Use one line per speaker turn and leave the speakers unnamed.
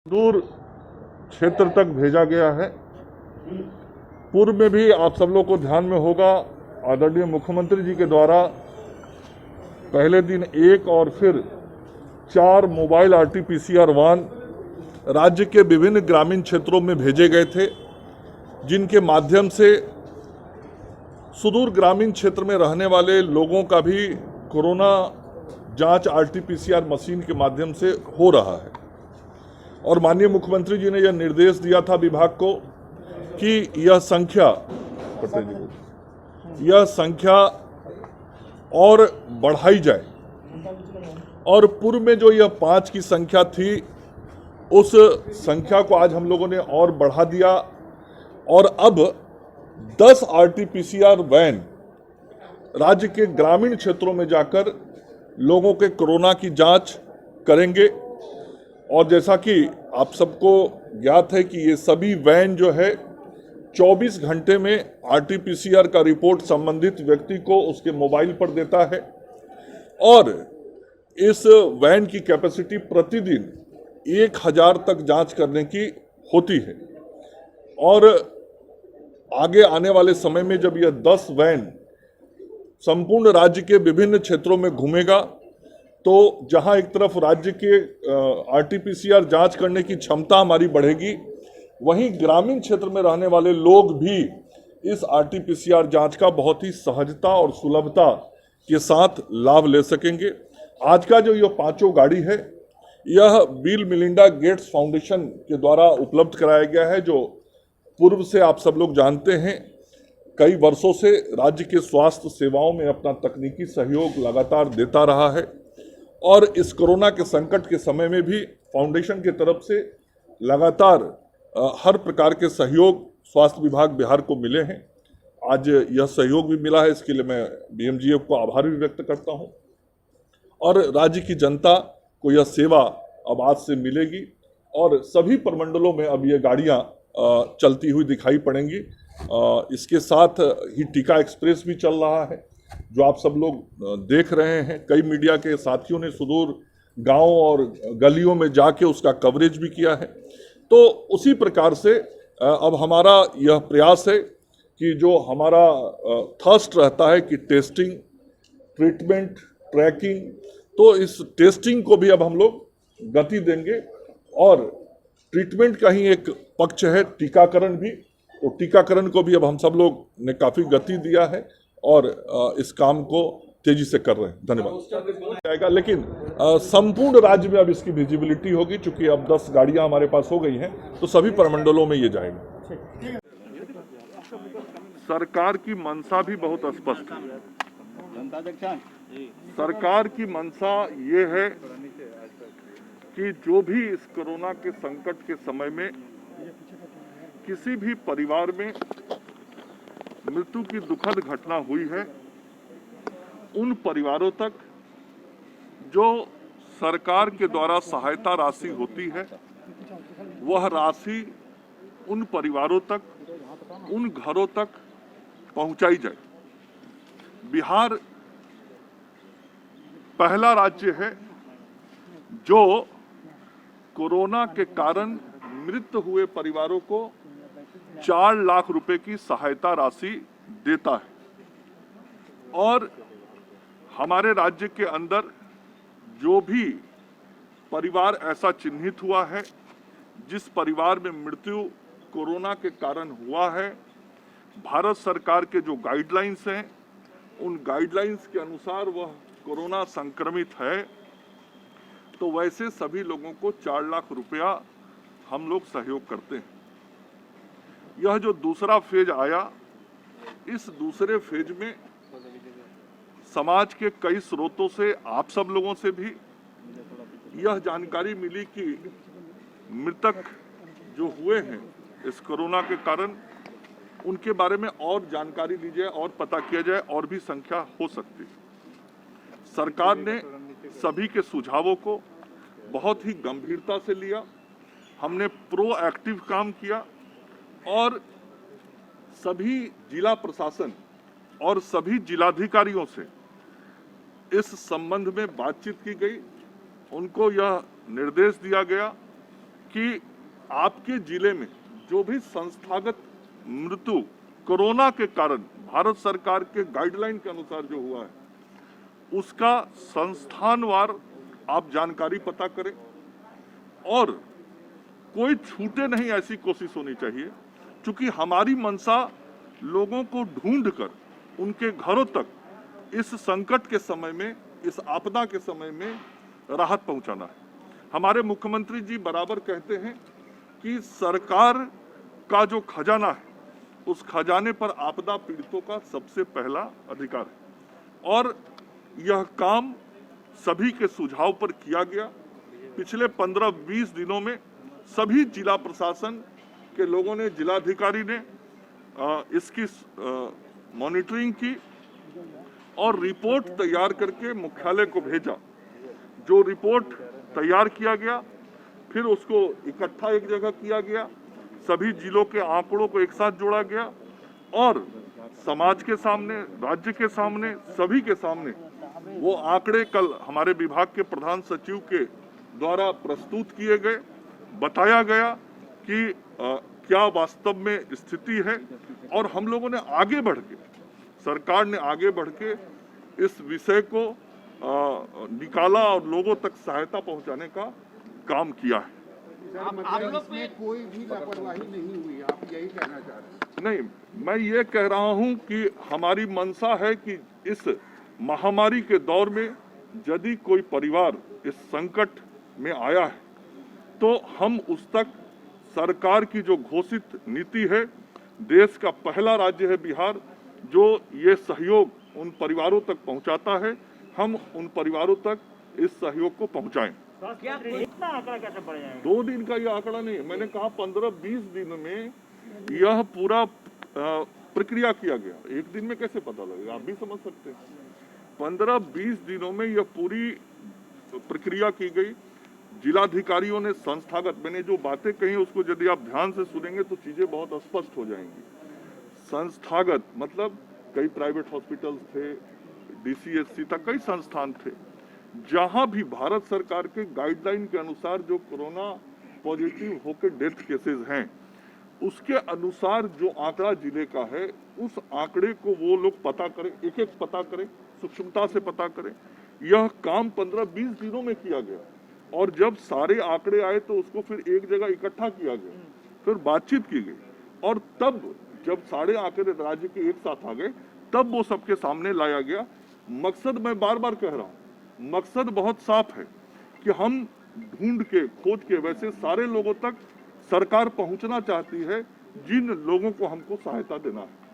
दूर क्षेत्र तक भेजा गया है। पूर्व में भी आप सब लोग को ध्यान में होगा, आदरणीय मुख्यमंत्री जी के द्वारा पहले दिन 1 और फिर 4 मोबाइल RT-PCR वाहन राज्य के विभिन्न ग्रामीण क्षेत्रों में भेजे गए थे, जिनके माध्यम से सुदूर ग्रामीण क्षेत्र में रहने वाले लोगों का भी कोरोना जांच RT-PCR मशीन के माध्यम से हो रहा है। और माननीय मुख्यमंत्री जी ने यह निर्देश दिया था विभाग को कि यह संख्या और बढ़ाई जाए। और पूर्व में जो यह 5 की संख्या थी, उस संख्या को आज हम लोगों ने और बढ़ा दिया और अब 10 RT-PCR वैन राज्य के ग्रामीण क्षेत्रों में जाकर लोगों के कोरोना की जांच करेंगे। और जैसा कि आप सबको ज्ञात है कि ये सभी वैन जो है 24 घंटे में RT-PCR का रिपोर्ट संबंधित व्यक्ति को उसके मोबाइल पर देता है और इस वैन की कैपेसिटी प्रतिदिन 1000 तक जांच करने की होती है। और आगे आने वाले समय में जब यह 10 वैन संपूर्ण राज्य के विभिन्न क्षेत्रों में घूमेगा, तो जहां एक तरफ राज्य के RT-PCR जांच करने की क्षमता हमारी बढ़ेगी, वहीं ग्रामीण क्षेत्र में रहने वाले लोग भी इस RT-PCR जांच का बहुत ही सहजता और सुलभता के साथ लाभ ले सकेंगे। आज का जो यह 5 गाड़ी है, यह बिल मिलिंडा गेट्स फाउंडेशन के द्वारा उपलब्ध कराया गया है, जो पूर्व से आप सब लोग जानते हैं कई वर्षों से राज्य के स्वास्थ्य सेवाओं में अपना तकनीकी सहयोग लगातार देता रहा है। और इस कोरोना के संकट के समय में भी फाउंडेशन की तरफ से लगातार हर प्रकार के सहयोग स्वास्थ्य विभाग बिहार को मिले हैं। आज यह सहयोग भी मिला है, इसके लिए मैं BMGF को आभार भी व्यक्त करता हूं। और राज्य की जनता को यह सेवा अब आज से मिलेगी और सभी प्रमंडलों में अब ये गाड़ियां चलती हुई दिखाई पड़ेंगी। इसके साथ ही टीका एक्सप्रेस भी चल रहा है, जो आप सब लोग देख रहे हैं। कई मीडिया के साथियों ने सुदूर गांव और गलियों में जाके उसका कवरेज भी किया है। तो उसी प्रकार से अब हमारा यह प्रयास है कि जो हमारा थर्स्ट रहता है कि टेस्टिंग, ट्रीटमेंट, ट्रैकिंग, तो इस टेस्टिंग को भी अब हम लोग गति देंगे। और ट्रीटमेंट का ही एक पक्ष है टीकाकरण भी, तो टीकाकरण को भी अब हम सब लोग ने काफ़ी गति दिया है और इस काम को तेजी से कर रहे हैं। धन्यवाद। जाएगा, लेकिन संपूर्ण राज्य में अब इसकी विजिबिलिटी होगी, चूंकि अब 10 गाड़ियां हमारे पास हो गई हैं, तो सभी प्रमंडलों में ये जाएगा। सरकार की मंशा भी बहुत स्पष्ट है। सरकार की मंशा ये है कि जो भी इस कोरोना के संकट के समय में किसी भी परिवार में मृत्यु की दुखद घटना हुई है, उन परिवारों तक जो सरकार के द्वारा सहायता राशि होती है, वह राशि उन परिवारों तक, उन घरों तक पहुंचाई जाए। बिहार पहला राज्य है जो कोरोना के कारण मृत हुए परिवारों को 4 लाख रुपए की सहायता राशि देता है। और हमारे राज्य के अंदर जो भी परिवार ऐसा चिन्हित हुआ है, जिस परिवार में मृत्यु कोरोना के कारण हुआ है, भारत सरकार के जो गाइडलाइंस हैं, उन गाइडलाइंस के अनुसार वह कोरोना संक्रमित है, तो वैसे सभी लोगों को 4 लाख रुपया हम लोग सहयोग करते हैं। यह जो दूसरा फेज आया, इस दूसरे फेज में समाज के कई स्रोतों से, आप सब लोगों से भी यह जानकारी मिली कि मृतक जो हुए हैं इस कोरोना के कारण, उनके बारे में और जानकारी ली जाए और पता किया जाए, और भी संख्या हो सकती है। सरकार ने सभी के सुझावों को बहुत ही गंभीरता से लिया। हमने प्रोएक्टिव काम किया और सभी जिला प्रशासन और सभी जिलाधिकारियों से इस संबंध में बातचीत की गई। उनको यह निर्देश दिया गया कि आपके जिले में जो भी संस्थागत मृत्यु कोरोना के कारण भारत सरकार के गाइडलाइन के अनुसार जो हुआ है उसका संस्थानवार आप जानकारी पता करें और कोई छूटे नहीं ऐसी कोशिश होनी चाहिए, क्योंकि हमारी मंशा लोगों को ढूंढकर उनके घरों तक इस संकट के समय में, इस आपदा के समय में राहत पहुंचाना है। हमारे मुख्यमंत्री जी बराबर कहते हैं कि सरकार का जो खजाना है उस खजाने पर आपदा पीड़ितों का सबसे पहला अधिकार है और यह काम सभी के सुझाव पर किया गया। पिछले 15-20 दिनों में सभी जिला प्रशासन के लोगों ने, जिलाधिकारी ने इसकी मॉनिटरिंग की और रिपोर्ट तैयार करके मुख्यालय को भेजा। जो रिपोर्ट तैयार किया गया फिर उसको इकट्ठा एक जगह किया गया, सभी जिलों के आंकड़ों को एक साथ जोड़ा गया और समाज के सामने, राज्य के सामने, सभी के सामने वो आंकड़े कल हमारे विभाग के प्रधान सचिव के द्वारा प्रस्तुत किए गए। बताया गया कि क्या वास्तव में स्थिति है और हम लोगों ने आगे बढ़ के, सरकार ने आगे बढ़ के इस विषय को निकाला और लोगों तक सहायता पहुंचाने का काम किया है।
इसमें कोई भी लापरवाही नहीं हुई, आप यही कहना चाह रहे हैं?
नहीं, मैं ये कह रहा हूं कि हमारी मंशा है कि इस महामारी के दौर में यदि कोई परिवार इस संकट में आया है तो हम उस तक सरकार की जो घोषित नीति है, देश का पहला राज्य है बिहार जो ये सहयोग उन परिवारों तक पहुंचाता है, हम उन परिवारों तक इस सहयोग को पहुंचाएं।
क्या इतना आंकड़ा कैसे बढ़ जाएगा?
2 दिन का ये आंकड़ा नहीं है, मैंने कहा 15-20 दिन में यह पूरा प्रक्रिया किया गया। एक दिन में कैसे पता लगेगा, आप भी समझ सकते हैं। 15-20 दिनों में यह पूरी प्रक्रिया की गई। जिलाधिकारियों ने संस्थागत, मैंने जो बातें कही उसको यदि आप ध्यान से सुनेंगे तो चीजें बहुत स्पष्ट हो जाएंगी। संस्थागत मतलब कई प्राइवेट हॉस्पिटल्स थे, DCHC तक कई संस्थान थे, जहां भी भारत सरकार के गाइडलाइन के अनुसार जो कोरोना पॉजिटिव होकर डेथ केसेस हैं उसके अनुसार जो आंकड़ा जिले का है उस आंकड़े को वो लोग पता करें, एक एक पता करें, सूक्ष्मता से पता करें। यह काम 15-20 दिनों में किया गया और जब सारे आंकड़े आए तो उसको फिर एक जगह इकट्ठा किया गया, फिर बातचीत की गई और तब जब सारे आंकड़े राज्य के एक साथ आ गए तब वो सबके सामने लाया गया। मकसद मैं बार बार कह रहा हूँ, मकसद बहुत साफ है कि हम ढूंढ के, खोज के वैसे सारे लोगों तक सरकार पहुंचना चाहती है जिन लोगों को हमको सहायता देना है।